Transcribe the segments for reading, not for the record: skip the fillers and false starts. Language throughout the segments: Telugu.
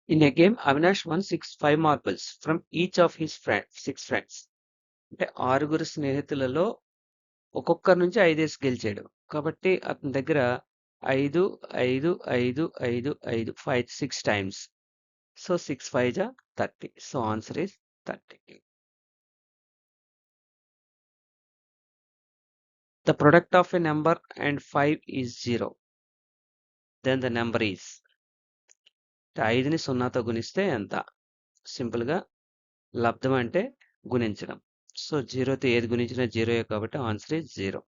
In a game, Avinash won 5 marbles from each of his 6 friends. అంటే ఆరుగురు స్నేహితులలో ఒక్కొక్కరి నుంచి 5 గెలిచాడు. కాబట్టి అతని దగ్గర 5, 5, 5, 5, 5, 5, 6 times. So 6 5 ja 30. So answer is 30. The product of a number and 5 is 0. Then the number is 5ని 0తో గుణిస్తే ఎంత? సింపుల్గా లబ్ధం అంటే గుణించడం. సో 0తో ఏది గుణించినా 0 కాబట్టి answer is 0.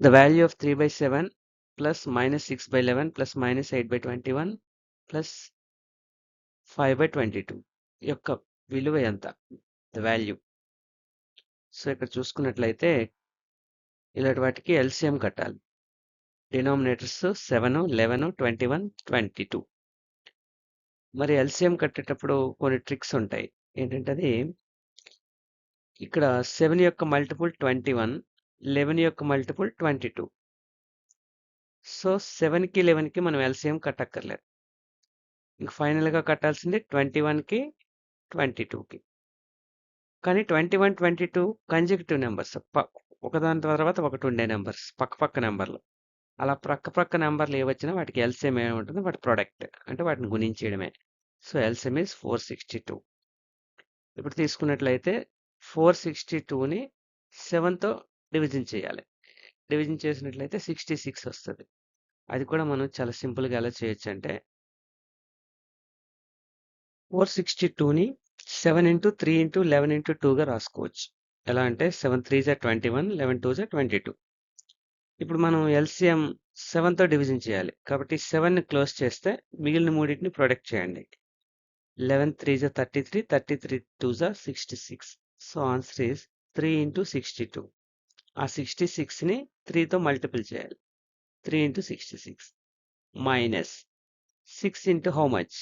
The value of 3/7 plus minus 6/11 plus minus 8/21 plus 5/22 యొక్క విలువ ఎంత? The value. సో ఇక్కడ చూసుకున్నట్లయితే ఇలాంటి వాటికి ఎల్సిఎం కట్టాలి. డినామినేటర్స్ 7, 11, 21, 22. మరి ఎల్సిఎం కట్టేటప్పుడు కొన్ని ట్రిక్స్ ఉంటాయి. ఏంటంటే అది ఇక్కడ 7 యొక్క మల్టిపుల్ 21, 11 యొక్క మల్టిపుల్ 22. సో 7కి 11కి మనం ఎల్సిఎం కట్టక్కర్లేదు. ఇంక ఫైనల్గా కట్టాల్సింది 21కి 22కి. కానీ 21, 22 కన్జెక్టివ్ నెంబర్స్. ఒకదాని తర్వాత ఒకటి ఉండే నెంబర్స్, పక్క నెంబర్లు. అలా ప్రక్క నెంబర్లు ఏవొచ్చినా వాటికి ఎల్సిఎం ఏముంటుంది? వాటి ప్రొడక్ట్. అంటే వాటిని గుణించేయడమే. So LCM is 462. ఇప్పుడు తీసుకున్నట్లయితే 462ని 7తో డివిజన్ చేయాలి. డివిజన్ చేసినట్లయితే 66 వస్తుంది. అది కూడా మనం చాలా సింపుల్గా ఎలా చేయొచ్చు అంటే 462ని 7 ఇంటూ 3 ఇంటూ 11 ఇంటూ 2గా రాసుకోవచ్చు. ఎలా అంటే 7 3 జా 21, 11 2 జా 22. ఇప్పుడు మనం ఎల్సిఎం 7తో డివిజన్ చేయాలి. కాబట్టి 7ని క్లోజ్ చేస్తే మిగిలిన మూడింటిని ప్రొడక్ట్ చేయండి. 11 3 జా 33, 33 2 జా 66. So answer is 3 into 62. ఆ 66ని 3తో మల్టిపుల్ చేయాలి. 3 into 66 minus 6 into how much?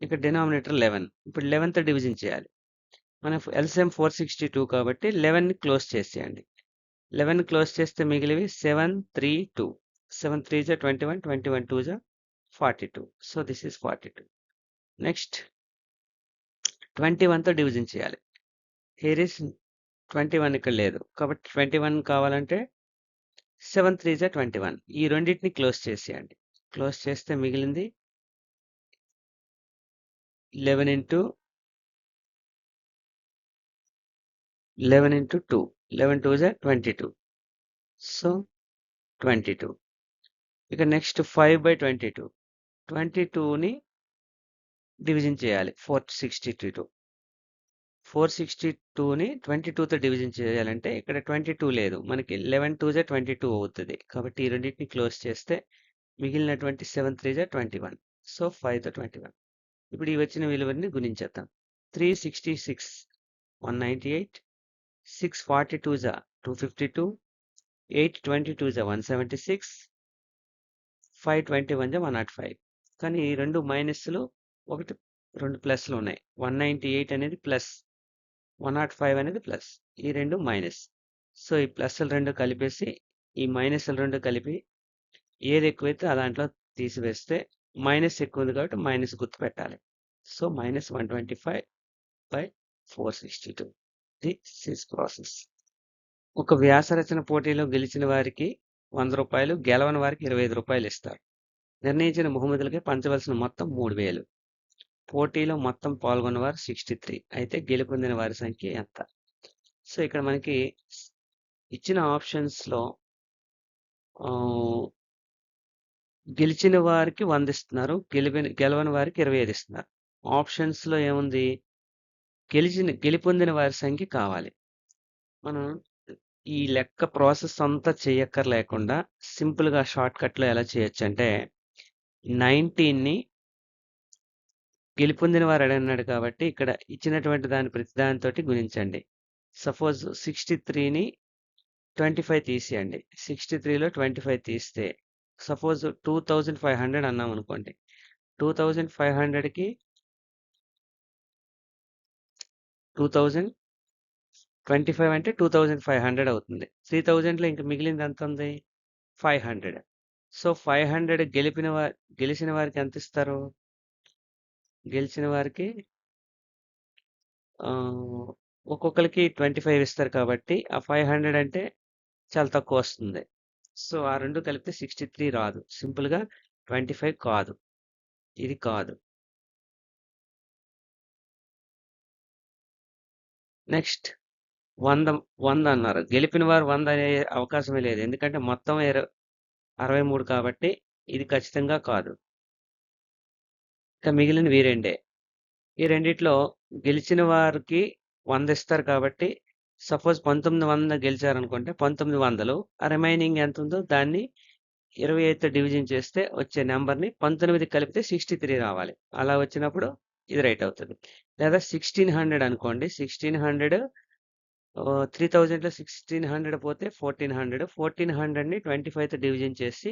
ఇక్కడ డినామినేటర్ 11. ఇప్పుడు 11తో డివిజన్ చేయాలి. మన ఎల్సిఎం 462 కాబట్టి 11ని క్లోజ్ చేసేయండి. 11 క్లోజ్ చేస్తే మిగిలివి 7 3 2. 7 3 జా 21, 21 2 జా 42. So this is 42. నెక్స్ట్ 21తో డివిజన్ చేయాలి. హియర్ ఈస్ 21 ఇక్కడ లేదు. కాబట్టి 21 కావాలంటే 7 3 జా 21. ఈ రెండింటిని క్లోజ్ చేసేయండి. క్లోజ్ చేస్తే మిగిలింది 11 ఇంటూ 2. 11 2 జా 22. సో 22. ఇక నెక్స్ట్ 5/22. 22ని డివిజన్ చేయాలి 462. 462ని 22తో డివిజన్ చేయాలంటే ఇక్కడ 22 లేదు. మనకి 11 2 జా 22 అవుతుంది. కాబట్టి ఈ రెండింటిని క్లోజ్ చేస్తే మిగిలినటువంటి 7 3 జా 21. సో 5తో 21. ఇప్పుడు ఈ వచ్చిన విలువని గుణించేద్దాం. 366 198, 642 జా 252, 822 జా 176, 521 జా 105. కానీ ఈ రెండు మైనస్లు, ఒకటి 2 ప్లస్లు ఉన్నాయి. 198 అనేది ప్లస్, 105 అనేది ప్లస్. ఈ రెండు మైనస్. సో ఈ ప్లస్లు రెండు కలిపేసి ఈ మైనస్లు రెండు కలిపి ఏది ఎక్కువైతే ఆ దాంట్లో తీసివేస్తే మైనస్ ఎక్కువ ఉంది కాబట్టి మైనస్ గుర్తు పెట్టాలి. So minus 125/462. This is process. ఒక వ్యాసరచన పోటీలో గెలిచిన వారికి 100 రూపాయలు, గెలవని వారికి 25 రూపాయలు ఇస్తారు. నిర్ణయించిన బహుమతులకి పంచవలసిన మొత్తం 3000. పోటీలో మొత్తం పాల్గొన్నవారు 63. అయితే గెలుపొందిన వారి సంఖ్య ఎంత? సో ఇక్కడ మనకి ఇచ్చిన ఆప్షన్స్లో గెలిచిన వారికి 100 ఇస్తున్నారు, గెలవని వారికి 25 ఇస్తున్నారు. ఆప్షన్స్లో ఏముంది? గెలుపొందిన వారి సంఖ్య కావాలి. మనం ఈ లెక్క ప్రాసెస్ అంతా చేయక్కర్లేకుండా సింపుల్గా షార్ట్ కట్లో ఎలా చేయొచ్చు అంటే 19ని గెలుపొందిన వారు అన్నాడు కాబట్టి ఇక్కడ ఇచ్చినటువంటి ప్రతి దానితోటి గుణించండి. సపోజ్ 63ని 25 తీసేయండి. 63లో 25 తీస్తే సపోజ్ 2500 అన్నాం అనుకోండి. 2500కి 2025 అంటే 2500 అవుతుంది. 3000లో ఇంక మిగిలింది ఎంత ఉంది? 500. సో 500 గెలిచిన వారికి ఎంత ఇస్తారు? గెలిచిన వారికి ఒక్కొక్కరికి 25 ఇస్తారు కాబట్టి ఆ 500 అంటే చాలా తక్కువ వస్తుంది. సో ఆ రెండు కలిపితే 63 రాదు. సింపుల్గా 25 కాదు, ఇది కాదు. నెక్స్ట్ 100 అన్నారు. గెలిపిన వారు 100 అనే అవకాశమే లేదు. ఎందుకంటే మొత్తం 63 కాబట్టి ఇది ఖచ్చితంగా కాదు. ఇంకా మిగిలినవి రెండే. ఈ రెండిట్లో గెలిచిన వారికి 100 ఇస్తారు కాబట్టి సపోజ్ 1900 గెలిచారనుకుంటే 1900 ఆ రిమైనింగ్ ఎంత ఉందో దాన్ని 25తో డివిజన్ చేస్తే వచ్చే నెంబర్ని 19 కలిపితే 63 రావాలి. అలా వచ్చినప్పుడు ఇది రైట్ అవుతుంది. లేదా 1600 అనుకోండి. 1600 3000లో 1600 పోతే 1400. 1400ని 25తో డివిజన్ చేసి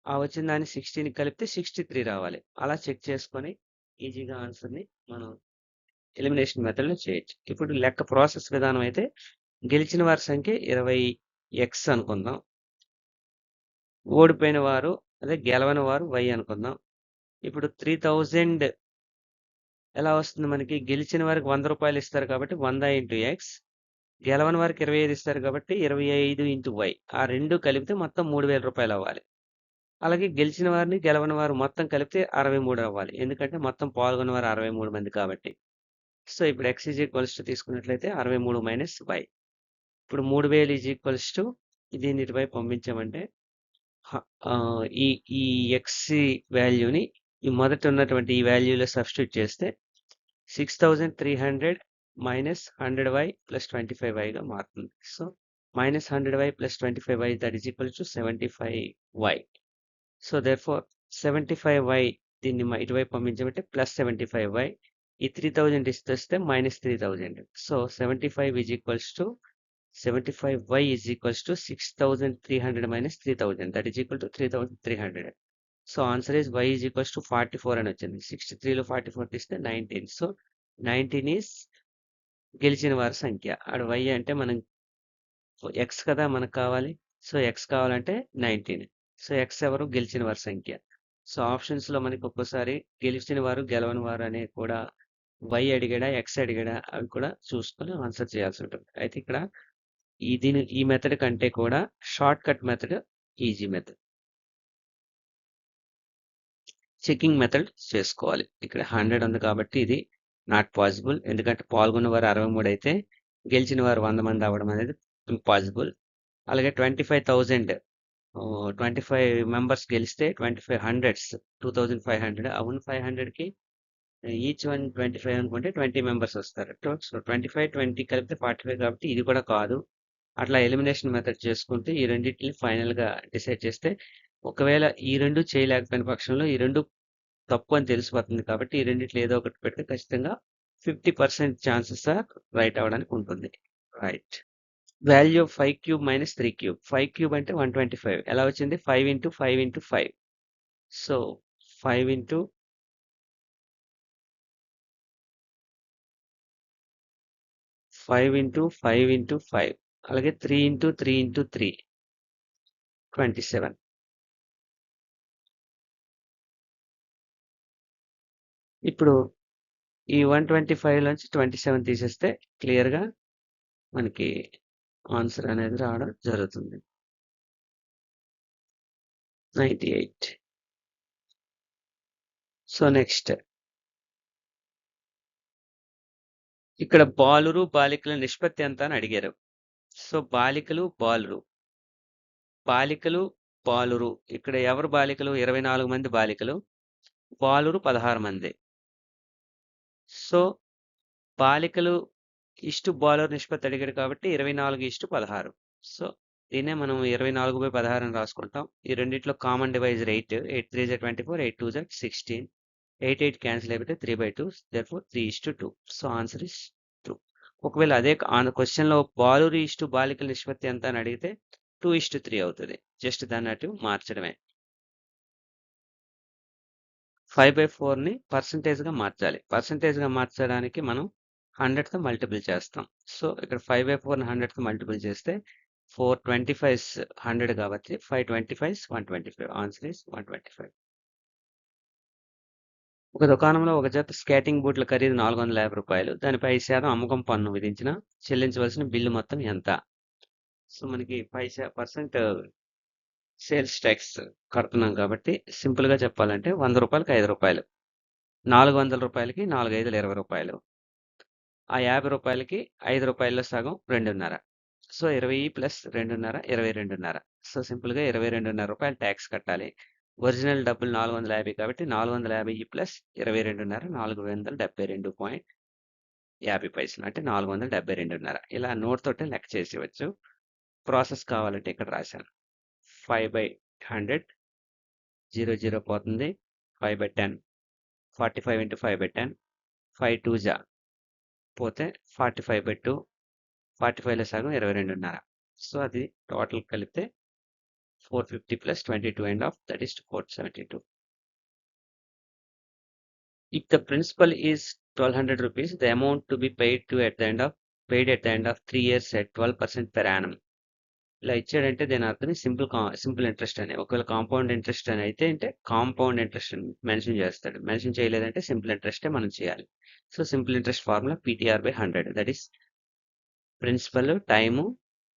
ఆ వచ్చిన దాన్ని 16 కలిపితే 63 రావాలి. అలా చెక్ చేసుకొని ఈజీగా ఆన్సర్ని మనం ఎలిమినేషన్ మెథడ్‌లో చేయొచ్చు. ఇప్పుడు లెక్క ప్రాసెస్ విధానం అయితే గెలిచిన వారి సంఖ్య 20x అనుకుందాం. ఓడిపోయిన వారు గెలవని వారు y అనుకుందాం. ఇప్పుడు 3000 ఎలా వస్తుంది మనకి? గెలిచిన వారికి ₹100 ఇస్తారు కాబట్టి 100 ఇంటూ x, గెలవని వారికి 25 ఇస్తారు కాబట్టి 25 ఇంటూ y. ఆ రెండు కలిపితే మొత్తం ₹3000 అవ్వాలి. అలాగే గెలిచిన వారిని, గెలవని వారు మొత్తం కలిపితే 63 అవ్వాలి. ఎందుకంటే మొత్తం పాల్గొన్న వారు 63 మంది కాబట్టి. సో ఇప్పుడు x తీసుకున్నట్లయితే 63 మైనస్ y. ఇప్పుడు 3000 దీన్ని ఇటువైపు పంపించామంటే ఈ ఈ ఎక్స్ వాల్యూని ఈ మొదట ఉన్నటువంటి ఈ వాల్యూలో సబ్స్టిట్యూట్ చేస్తే 6300 మైనస్ 100y ప్లస్ 25yగా మారుతుంది. So minus 100y plus 25y that is equal to 75y. So therefore 75y దీన్ని ఇటువైపు పంపించమంటే ప్లస్ 75y. ఈ 3000 ఇస్తే minus 3000. So 75 is equals to 75y is equals to 6300 minus 3000, that is equal to 3300. So answer is y is equals to 44 అని వచ్చింది. 63లో 44 తీస్తే 19. సో 19 is గెలిచిన వారి సంఖ్య. ఆడ y అంటే మనం x కదా మనకు కావాలి. సో x కావాలంటే 19. సో x ఎవరు? గెలిచిన వారి సంఖ్య. సో ఆప్షన్స్లో మనకి ఒక్కోసారి గెలిచిన వారు, గెలవని వారు అనే కూడా y అడిగాడా, x అడిగాడా అవి కూడా చూసుకొని ఆన్సర్ చేయాల్సి ఉంటుంది. అయితే ఇక్కడ ఈ మెథడ్ కంటే కూడా short cut method easy method. Checking method చేసుకోవాలి. ఇక్కడ 100 ఉంది కాబట్టి ఇది నాట్ పాసిబుల్. ఎందుకంటే పాల్గొన్న వారు 63 అయితే గెలిచిన వారు 100 మంది అవ్వడం అనేది ఇంపాసిబుల్. అలాగే 25,000 25 మెంబర్స్ గెలిస్తే 25 హండ్రెడ్స్ 2500. అవును 500కి ఈచ్ వన్ 25 అనుకుంటే 20 మెంబర్స్ వస్తారు. సో 25, 20 కలిపితే 45 కాబట్టి ఇది కూడా కాదు. అట్లా ఎలిమినేషన్ మెథడ్ చేసుకుంటే ఈ రెండింటిని ఫైనల్గా డిసైడ్ చేస్తే ఒకవేళ ఈ రెండు చేయలేకపోయిన పక్షంలో ఈ రెండు తప్పు అని తెలిసిపోతుంది కాబట్టి ఈ రెండిట్లో ఏదో ఒకటి పెడితే ఖచ్చితంగా 50% ఛాన్సెస్ రైట్ అవడానికి ఉంటుంది. Right. Value of 5 cube minus 3 cube. 5 cube అంటే 125. ఎలా వచ్చింది? 5 into 5 into 5. So 5 into 5 into 5 into 5. అలాగే 3 ఇంటూ 3 ఇంటూ 3. 27. ఇప్పుడు ఈ 125 నుంచి 27 తీసేస్తే క్లియర్గా మనకి ఆన్సర్ అనేది రావడం జరుగుతుంది. 98. సో నెక్స్ట్ ఇక్కడ బాలురు బాలికల నిష్పత్తి ఎంత అని అడిగారు. సో బాలికలు బాలురు, బాలికలు బాలురు. ఇక్కడ ఎవరు బాలికలు? 24 మంది బాలికలు, బాలురు 16 మంది. సో బాలికలు ఇష్టు బాలురు నిష్పత్తి అడిగాడు కాబట్టి 24:16. సో దీన్నే మనం 24/16 అని రాసుకుంటాం. ఈ రెండిట్లో కామన్ డివైజర్ 8. 8 3 జా 24, 8 2 జా 16. 8 8 క్యాన్సిల్ అయిపోతే 3/2. దేర్ఫోర్ 3:2. So answer is 2. ఒకవేళ అదే క్వశ్చన్లో బాలురు ఇష్టు బాలికల నిష్పత్తి ఎంత అని అడిగితే 2:3 అవుతుంది. జస్ట్ దాన్ని అటు మార్చడమే. 5/4ని పర్సంటేజ్గా మార్చాలి. పర్సంటేజ్గా మార్చడానికి మనం 100తో మల్టిపుల్ చేస్తాం. సో ఇక్కడ 5/4ని 100తో మల్టిపుల్ చేస్తే 4 25s 100 కాబట్టి 5 25s 125. Answer is 125. ఒక దుకాణంలో ఒక జత స్కేటింగ్ బూట్ల ఖరీదు రూ. 450. దానిపై 5% అమ్మకం పన్ను విధించిన చెల్లించవలసిన బిల్లు మొత్తం ఎంత? సో మనకి 5% సేల్స్ ట్యాక్స్ కడుతున్నాం కాబట్టి సింపుల్‌గా చెప్పాలంటే రూ. 100కి రూ. 5. రూ. 400కి 4 5లు రూ. 20. ఆ రూ. 50కి రూ. 5లో సగం 2.5. So 20 plus 2.5 22.5. సో సింపుల్‌గా రూ. 22.5 ట్యాక్స్ కట్టాలి. ఒరిజినల్ డబ్బులు 450 కాబట్టి 450 ప్లస్ 22.5 472.50 అంటే 472.5. ఇలా నోట్ తోటే లెక్క చేసేయవచ్చు. ప్రాసెస్ కావాలంటే ఇక్కడ రాశాను. 5/100 0 0 పోతుంది. 5/10 45 into 5/10 5 2 జా పోతే 45/2 45లో సగం 22.5. సో అది టోటల్ కలిపితే 450 plus 22 and half, that is 472. If the principal is 1200 rupees, the amount to be paid at the end of 3 years at 12% per annum. ఇలా ఇచ్చాడంటే దీని అర్థం సింపుల్ ఇంట్రెస్ట్ అని. ఒకవేళ కాంపౌండ్ ఇంట్రెస్ట్ అని అయితే అంటే కాంపౌండ్ ఇంట్రెస్ట్ మెన్షన్ చేస్తాడు. మెన్షన్ చేయలేదంటే సింపుల్ ఇంట్రెస్టే మనం చేయాలి. So simple interest formula PTR/100, that is principal, time,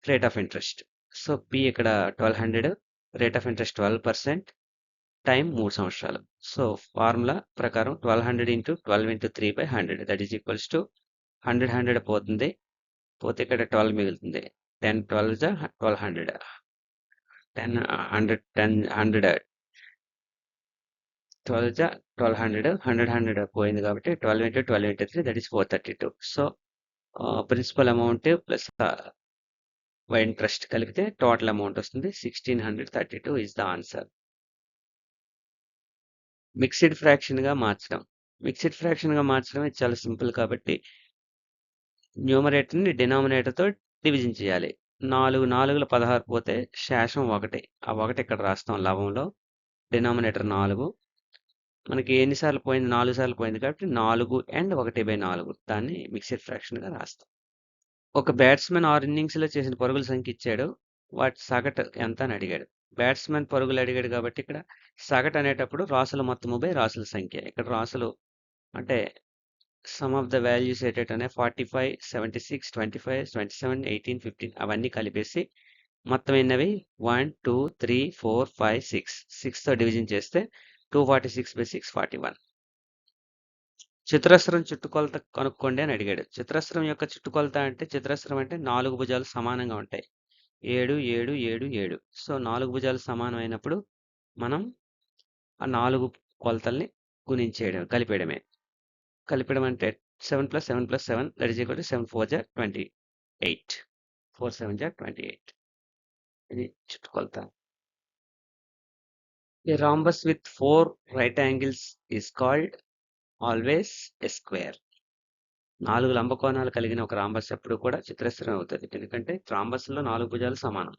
rate of interest. So P ఇక్కడ 1200, రేట్ ఆఫ్ ఇంట్రెస్ట్ 12%, టైం 3 సంవత్సరాలు. సో ఫార్ములా ప్రకారం 1200 into 12 into 3/100, that is equals to 100 పోతుంది. పోతే ఇక్కడ 12 మిగులుతుంది. 10 12 1200. 10 100 10 100 12 1200 100 పోయింది కాబట్టి 12 into 12 into 3, that is 432. So principal amount plus interest కలిపితే టోటల్ అమౌంట్ వస్తుంది. 1632 ఇస్ ద ఆన్సర్. మిక్స్డ్ ఫ్రాక్షన్‌గా మార్చడం. మిక్స్డ్ ఫ్రాక్షన్‌గా మార్చడం ఇది చాలా సింపుల్ కాబట్టి న్యూమరేటర్‌ని డినామినేటర్‌తో డివిజన్ చేయాలి. 4 4లు 16 పోతే శేషం 1. ఆ 1 ఇక్కడ రాస్తాం లవంలో. డినామినేటర్ 4. మనకి ఎన్ని సార్లు పోయింది? 4 సార్లు పోయింది కాబట్టి 4 and 1/4 దాన్ని మిక్స్డ్ ఫ్రాక్షన్‌గా రాస్తాం. ఒక బ్యాట్స్‌మన్ 6 ఇన్నింగ్స్‌లో చేసిన పరుగుల సంఖ్య ఇచ్చాడు. వాటి సగటు ఎంత అని అడిగాడు. బ్యాట్స్‌మన్ పరుగులు అడిగాడు కాబట్టి ఇక్కడ సగటు అనేటప్పుడు రాసుల మొత్తము బై రాసుల సంఖ్య. ఇక్కడ రాసులు అంటే సమ్ ఆఫ్ ద వాల్యూస్ ఏంటంటే 45 76 25 27 18 15 అవన్నీ కలిపేసి మొత్తం ఎన్నవి 1 2 3 4 5 6 6తో డివిజన్ చేస్తే 246/641. చతురస్రం చుట్టుకొలత కనుక్కోండి అని అడిగాడు. చతురస్రం యొక్క చుట్టుకొలత అంటే చతురస్రం అంటే 4 భుజాలు సమానంగా ఉంటాయి. 7 7 7 7. సో 4 భుజాలు సమానం అయినప్పుడు మనం ఆ 4 కొలతల్ని కలిపేయడమే. కలిపడం అంటే 7 + 7 + 7, that is equal to 7 4 జా 28. 4 7 జా 28. ఇది చుట్టుకొలత. A rhombus with 4 right angles is called always a square. 4 లంబకోణాలు కలిగిన ఒక రాంబస్ ఎప్పుడు కూడా చతురస్రం అవుతుంది. ఎందుకంటే రాంబస్‌లో 4 భుజాలు సమానం.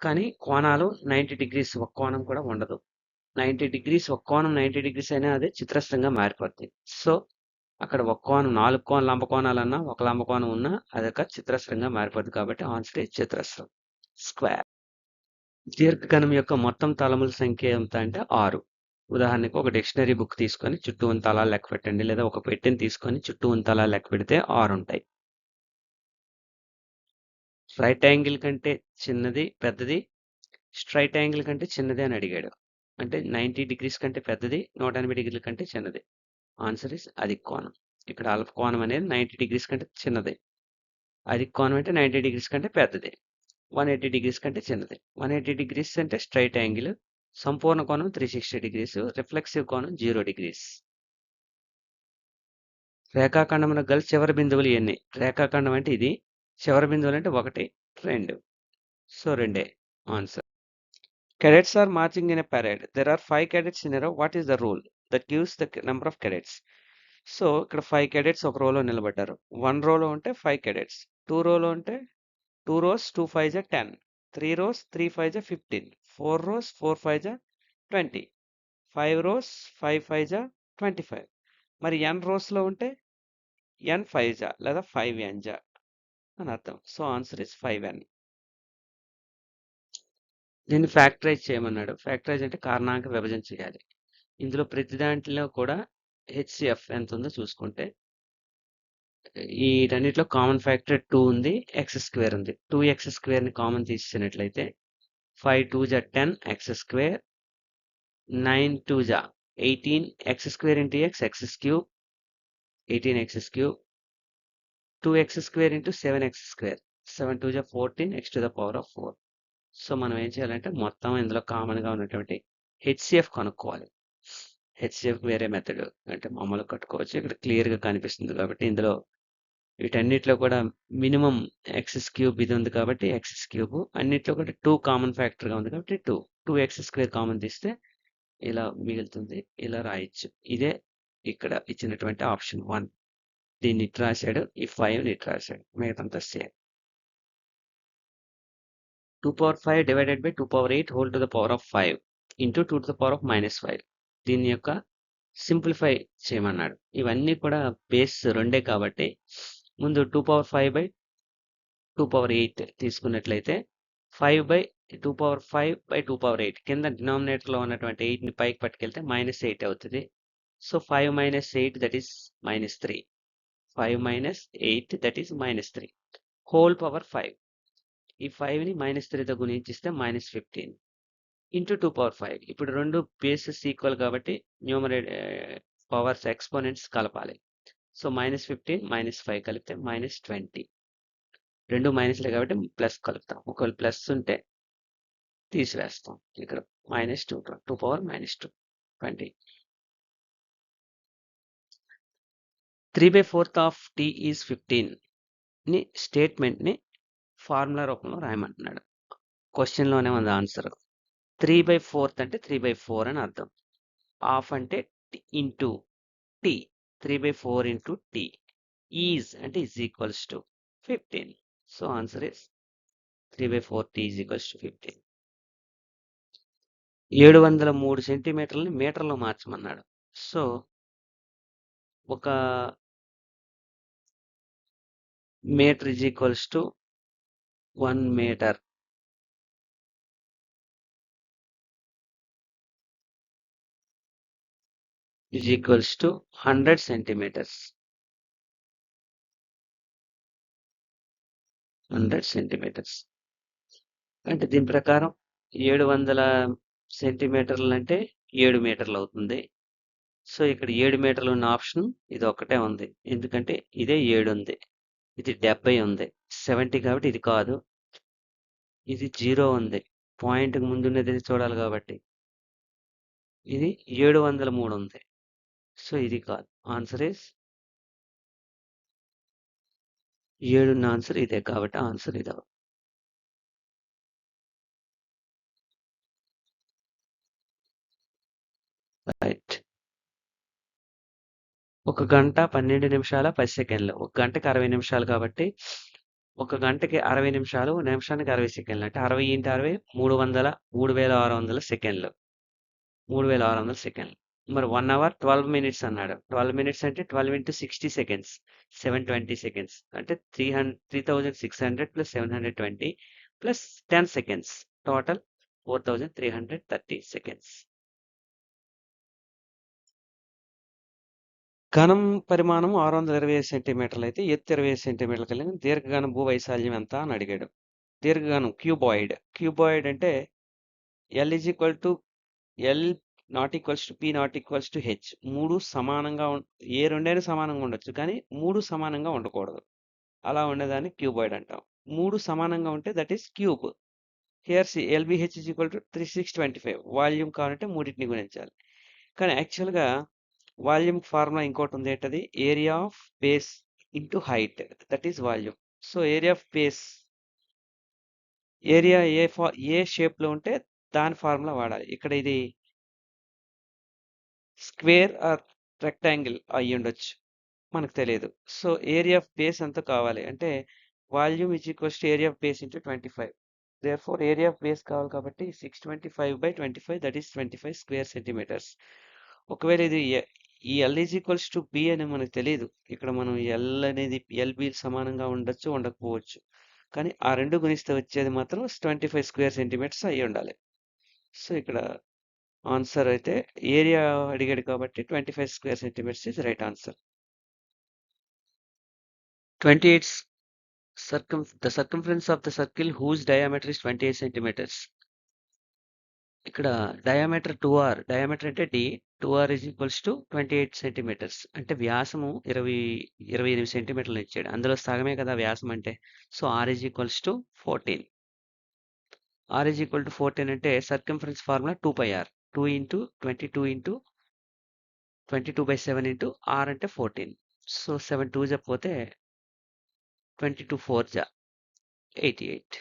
కానీ కోణాలు 90 degrees ఒక కోణం కూడా ఉండదు. 90 degrees ఒక కోణం 90 degrees అయినా అది చతురస్రంగా మారిపోద్ది. సో అక్కడ ఒక కోణం 4 లంబకోణాలన్నా ఒక లంబకోణం ఉన్నా అదొక చతురస్రంగా మారిపోద్ది కాబట్టి ఆన్సర్ ఈజ్ చతురస్రం, స్క్వేర్. దీర్ఘగణం యొక్క మొత్తం తలముల సంఖ్య ఎంత అంటే 6. ఉదాహరణకు ఒక డిక్షనరీ బుక్ తీసుకొని చుట్టూ ఉన్న తలాలు లెక్క పెట్టండి, లేదా ఒక పెట్టెని తీసుకొని చుట్టూ ఉన్న తలాలు లెక్క పెడితే 6 ఉంటాయి. రైట్ యాంగిల్ కంటే చిన్నది పెద్దది, స్ట్రైట్ యాంగిల్ కంటే చిన్నది అని అడిగాడు. అంటే 90 degrees కంటే పెద్దది, 180 degrees కంటే చిన్నది. ఆన్సర్ ఇస్ అధిక కోణం. ఇక్కడ అల్ప కోణం అనేది 90 degrees కంటే చిన్నది. అధిక కోణం అంటే 90 degrees కంటే పెద్దది. 180 degrees కంటే చిన్నది. 180 degrees అంటే స్ట్రైట్ యాంగిల్, సంపూర్ణ కోణం 360 degrees, రిఫ్లెక్సివ్ కోణం 0 degrees. రేఖాఖండమున గల చివరి బిందువులు ఎన్ని? రేఖాఖండం అంటే ఇది, చివరి బిందువులు అంటే 1 2. So 2 answer. Cadets are marching in a parade. There are 5 cadets in a row. What is the rule that gives the number of cadets? So ఇక్కడ 5 cadets ఒక రోలో నిలబడ్డారు. 1 రోలో ఉంటే 5 cadets, 2 రోలో ఉంటే 2 rows 2 5 జా 10, 3 rows 3 5 జా 15, 4 rows 4 5 జా 20, 5 rows 5 5 జా 25. మరి n రోస్లో ఉంటే n 5 జా లేదా 5n జా అని అర్థం. So answer is 5n. దీన్ని ఫ్యాక్టరైజ్ చేయమన్నాడు. ఫ్యాక్టరైజ్ అంటే కారణాంక విభజన చేయాలి. ఇందులో ప్రతి దాంట్లో కూడా హెచ్సిఎఫ్ ఎంత ఉందో చూసుకుంటే వీటన్నిటిలో కామన్ ఫ్యాక్టర్ 2 ఉంది, ఎక్స్ స్క్వేర్ ఉంది. 2x స్క్వేర్ ని కామన్ తీసేసినట్లయితే 5 2 జా 10 ఎక్స్ స్క్వేర్, 9 2 జా 18 X square into X cube, 18 X cube, 2x square into 7x square, 7 2 జా 14 x to the power of 4. So మనం ఏం చేయాలంటే మొత్తం ఇందులో కామన్ గా ఉన్నటువంటి హెచ్సిఎఫ్ కనుక్కోవాలి. హెచ్సిఎఫ్ వేరే మెథడ్ అంటే మామూలుగా కట్టుకోవచ్చు. ఇక్కడ క్లియర్ గా కనిపిస్తుంది కాబట్టి ఇందులో వీటన్నిటిలో కూడా మినిమం ఎక్స్ క్యూబ్ ఇది ఉంది కాబట్టి ఎక్స్ క్యూబ్, అన్నిట్లో కూడా 2 కామన్ ఫ్యాక్టర్ గా ఉంది కాబట్టి 2x స్క్వేర్ కామన్ తీస్తే ఇలా మిగులుతుంది. ఇలా రాయొచ్చు. ఇదే ఇక్కడ ఇచ్చినటువంటి ఆప్షన్ 1. దీన్ని ఇటు రాశాడు, ఈ 5 ఇటు రాశాడు, మిగతాంతా same. 2 power 5 divided by 2 power 8 whole to the power of 5 into 2 to the power of -5. దీని యొక్క సింప్లిఫై చేయమన్నాడు. ఇవన్నీ కూడా బేస్ రెండే కాబట్టి ముందు 2 power 5 by 2 power 8 తీసుకున్నట్లయితే 5 by 2 power 5 by 2 power 8 కింద డినామినేటర్ లో ఉన్నటువంటి 8 ని పైకి పట్టుకెళ్తే -8 అవుతుంది. So 5 minus 8 that is -3. 5 minus 8 that is -3 whole power 5. ఈ 5 ని -3తో గుణించిస్తే -15 ఇంటూ 2 power 5. ఇప్పుడు రెండు బేసెస్ ఈక్వల్ కాబట్టి పవర్స్ ఎక్స్పోనెంట్స్ కలపాలి. సో -15 -5 కలిపితే -20. రెండు మైనస్లే కాబట్టి ప్లస్ కలుపుతాం. ఒకవేళ ప్లస్ ఉంటే తీసివేస్తాం. ఇక్కడ -2 2 power -2 20. 3/4 of t is 15 ని స్టేట్మెంట్ ని ఫార్ములా రూపంలో రాయమంటున్నాడు. క్వశ్చన్ లోనే ఉంది ఆన్సర్. 3/4 అంటే 3/4 అని అర్థం. హాఫ్ అంటే into T, 3/4 into T. Is అంటే is equals to 15. So answer is 3/4 t is equals to 15. 703 సెంటీమీటర్లని మీటర్లో మార్చమన్నాడు. సో ఒక metre is equals to 1 metre is equals to 100 centimetres. 100 centimetres అంటే దీని ప్రకారం 700 సెంటీమీటర్లు అంటే 7 మీటర్లు అవుతుంది. సో ఇక్కడ 7 మీటర్లు ఉన్న ఆప్షన్ ఇది ఒక్కటే ఉంది. ఎందుకంటే ఇదే 7 ఉంది, ఇది 70 ఉంది, 70 కాబట్టి ఇది కాదు. ఇది 0 ఉంది, పాయింట్కి ముందున్నది చూడాలి కాబట్టి. ఇది 703 ఉంది, సో ఇది కాదు. ఆన్సర్ ఇస్ 7 ఉన్న ఆన్సర్ ఇదే కాబట్టి ఆన్సర్ ఇది. రైట్. 1 గంట 12 నిమిషాల 10 సెకండ్లు. 1 గంటకి 60 నిమిషాలు కాబట్టి 1 గంటకి 60 నిమిషాలు, నిమిషానికి 60 సెకండ్లు అంటే 60 × 60 3600 సెకండ్లు. 3600 సెకండ్లు. మరి 1 అవర్ 12 మినిట్స్ అన్నాడు. 12 మినిట్స్ అంటే 12 × 60 సెకండ్స్, 720 సెకండ్స్ అంటే 3600 + 720 + 10 సెకండ్స్, టోటల్ 4330 సెకండ్స్. ఘనం పరిమాణం 625 సెంటీమీటర్లు అయితే ఎత్తు 25 సెంటీమీటర్లు కలిగిన దీర్ఘఘన భూ వైశాల్యం ఎంత అని అడిగాడు. దీర్ఘఘనం క్యూబాయిడ్ అంటే L = L ≠ P ≠ H. 3 సమానంగా ఏ రెండైనా సమానంగా ఉండొచ్చు, కానీ 3 సమానంగా ఉండకూడదు. అలా ఉండేదాన్ని క్యూబాయిడ్ అంటాం. 3 సమానంగా ఉంటే that is cube. Here LBH = 3625. Volume కావాలంటే మూడింటిని గుణించాలి. కానీ యాక్చువల్గా వాల్యూమ్ ఫార్ములా ఇంకోటి ఉంది. ఏంటది? Area of base into height, that is volume. So area of base, area A shape లో ఉంటే దాని ఫార్ములా వాడాలి. ఇక్కడ ఇది స్క్వేర్ ఆర్ రెక్టాంగిల్ అయ్యి ఉండొచ్చు, మనకు తెలియదు. సో ఏరియా ఆఫ్ బేస్ ఎంత కావాలి అంటే volume = area of base into 25. Therefore area of base కావాలి కాబట్టి 625/25 దట్ ఈస్ 25 స్క్వేర్ సెంటీమీటర్స్. ఒకవేళ ఇది ఈ L = B అని మనకు తెలియదు. ఇక్కడ మనం L అనేది LB సమానంగా ఉండొచ్చు, ఉండకపోవచ్చు. కానీ ఆ 2 గుణిస్తే వచ్చేది మాత్రం 25 స్క్వేర్ సెంటీమీటర్స్ అయ్యి ఉండాలి. సో, ఇక్కడ ఆన్సర్ అయితే ఏరియా అడిగాడు కాబట్టి 25 square centimetres is right answer. 28 the circumference of the circle whose diameter is 28 centimeters. ఇక్కడ డయామీటర్ 2r, డయామీటర్ అంటే d, 2r is equals to 28 centimetres. అంటే వ్యాసము 28 సెంటీమీటర్లు ఇచ్చాడు. అందులో సగమే కదా వ్యాసం అంటే. So r is equals to 14. r is equal to 14 అంటే circumference formula 2πr. 2 into 22 into 22/7 into r అంటే 14. సో 7 2 పోతే 22 4 88.